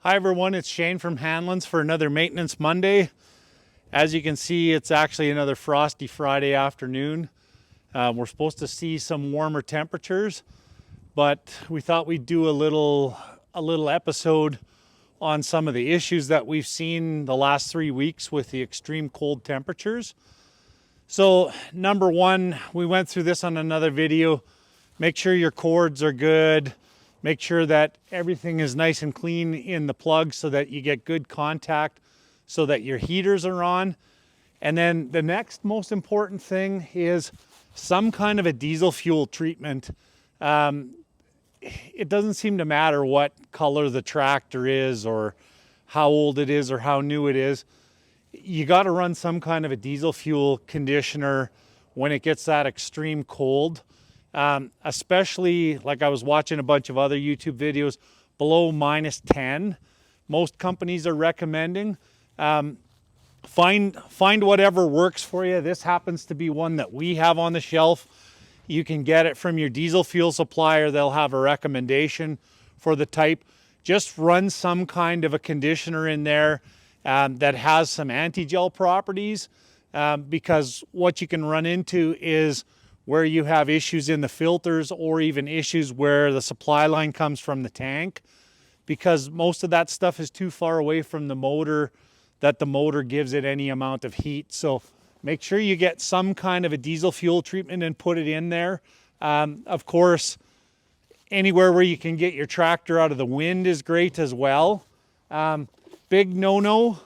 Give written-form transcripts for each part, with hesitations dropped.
Hi everyone, it's Shane from Hanlon's for another Maintenance Monday. As you can see, it's actually another frosty Friday afternoon. We're supposed to see some warmer temperatures, but we thought we'd do a little episode on some of the issues that we've seen the last 3 weeks with the extreme cold temperatures. So number one, we went through this on another video. Make sure your cords are good. Make sure that everything is nice and clean in the plug so that you get good contact so that your heaters are on. And then the next most important thing is some kind of a diesel fuel treatment. It doesn't seem to matter what color the tractor is or how old it is or how new it is. You got to run some kind of a diesel fuel conditioner when it gets that extreme cold. Especially like I was watching a bunch of other YouTube videos below -10. Most companies are recommending. Find whatever works for you. This happens to be one that we have on the shelf. You can get it from your diesel fuel supplier. They'll have a recommendation for the type. Just run some kind of a conditioner in there that has some anti-gel properties, because what you can run into is where you have issues in the filters or even issues where the supply line comes from the tank, because most of that stuff is too far away from the motor that the motor gives it any amount of heat. So make sure you get some kind of a diesel fuel treatment and put it in there. Of course, anywhere where you can get your tractor out of the wind is great as well. Big no-no,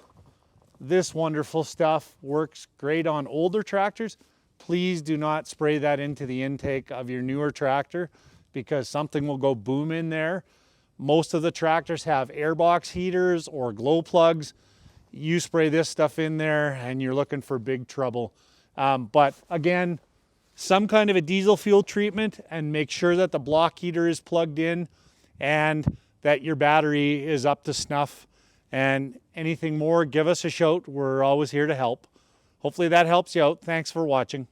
this wonderful stuff works great on older tractors. Please do not spray that into the intake of your newer tractor because something will go boom in there. Most of the tractors have airbox heaters or glow plugs. You spray this stuff in there and you're looking for big trouble. But again, some kind of a diesel fuel treatment, and make sure that the block heater is plugged in and that your battery is up to snuff. And anything more, give us a shout. We're always here to help. Hopefully that helps you out. Thanks for watching.